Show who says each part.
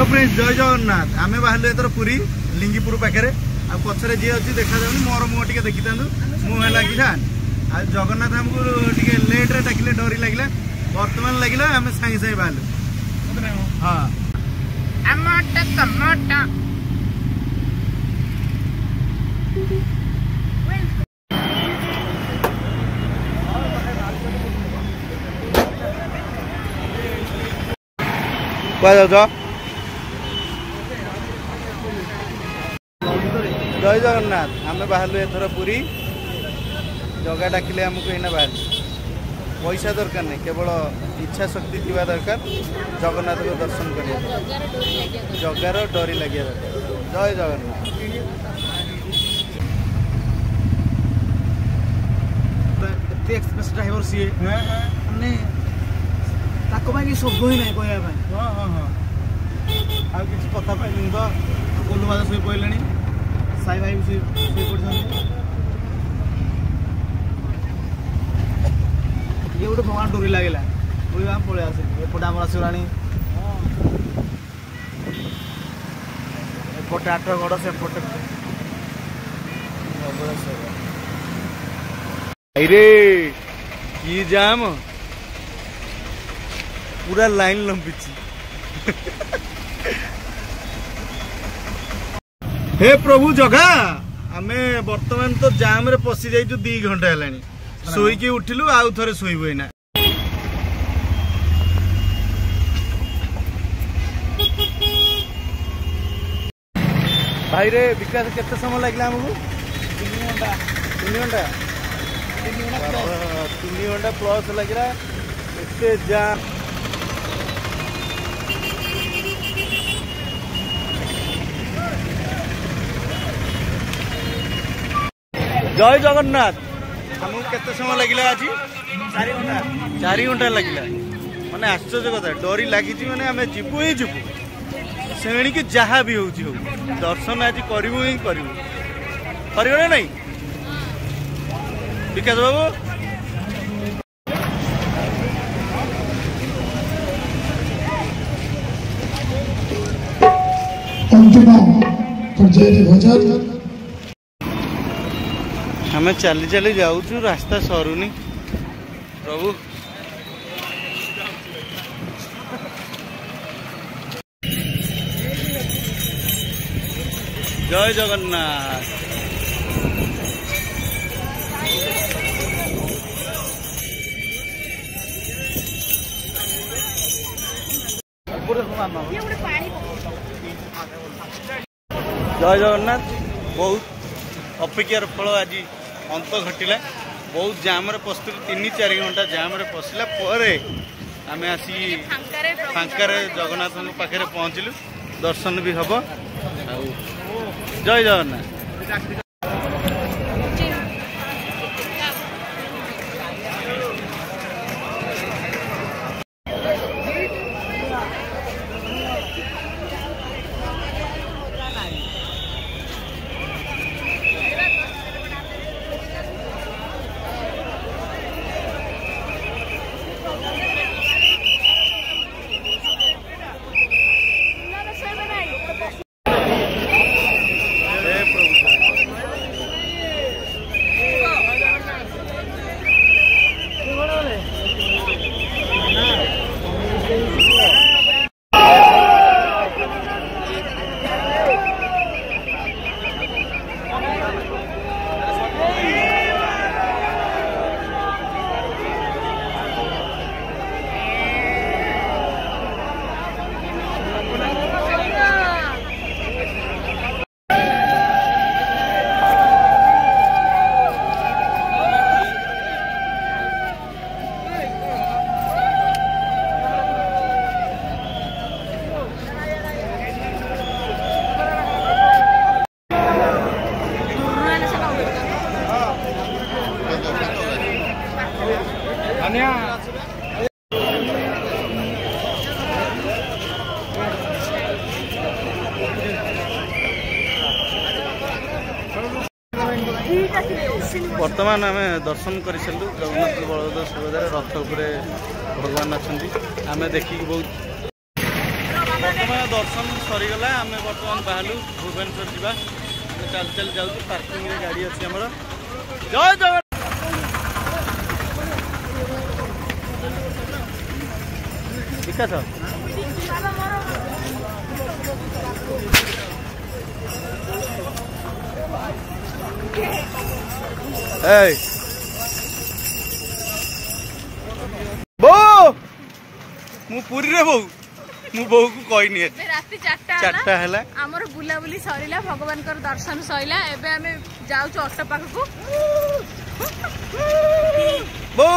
Speaker 1: hello friends जय जगन्नाथ आमे बाहर एथर पुरी लिंगीपुर पाखे आ पछरे जी अच्छी देखा जाऊनी मोर मुह टे देखी था मुँह है कि आ जगन्नाथ आमको टे लेट रे डाकिले डरी लगे बर्तमान लगे आम सागे सागे बाहर हाँ जय जगन्नाथ आम बाहर एथर पुरी जगह डाकिले आमको यहाँ बाहर पैसा दरकार नहीं केवल इच्छा शक्ति थी दरकार जगन्नाथ को दर्शन कर जगार डरी लगे दरकार जय जगन्नाथ एक्सप्रेस ड्राइवर सी मैंने शब्द ही ना कहवाई हाँ हाँ हाँ आ कि कथा पाइल तो गोलू बाजा शो पड़े साई भाई भी पड़े ये गोटे भगवान डोरी लगे पलि आसे एपटे आम आसगला एपटे आठगड़ सेपटे रे की जाम पूरा लाइन लंबी हे प्रभु जगा आमे वर्तमान तो जाम रे पसी जाइछु 2 घंटा हेलानी सोई की उठिलु आउ थरे सोइबो एना भाई रे विकास केते समय लागला हमहु 3 घंटा 3 घंटा प्लस लगिरा एते जाम जय जगन्नाथ हमको केते समय लगे आज 4 घंटा लगे माने आश्चर्य कथा डरी लगी मैंने आम जीवु ही जीवु से कि जहाँ भी हो दर्शन आज करूँ ही करूँ ना नहीं विकास बाबू
Speaker 2: अंतिम पर्याय भजन
Speaker 1: हमें चली चली जाऊँ रास्ता सरुनी प्रभु जय जगन्नाथ जय जगन्नाथ बहुत अपेक्षार फल आज अंत घटिला बहुत जाम रे पस्तु 3-4 घंटा जाम रे पसला आम आसी फांकार जगन्नाथ पाखे पहुँचलु दर्शन भी हम जय जगन्नाथ बर्तमान आम दर्शन कर सारू जगन्नाथ बलभद्र सुभद्रा रथ उपर भगवान अच्छा आम देखिक बहुत समय दर्शन सरीगला आम बर्तमान बाहर भुवनेश्वर जावा चल चल जाऊँ पार्किंग रे गाड़ी अच्छी आमर जय जगन्नाथ विकास बो मु पुरी रे बो मु बो को कहनी
Speaker 3: राति 4टा हैला हमर बुलाबुली सरिला भगवान कर दर्शन सइला एबे हमें जाउ ऑटो पाखकू
Speaker 1: बो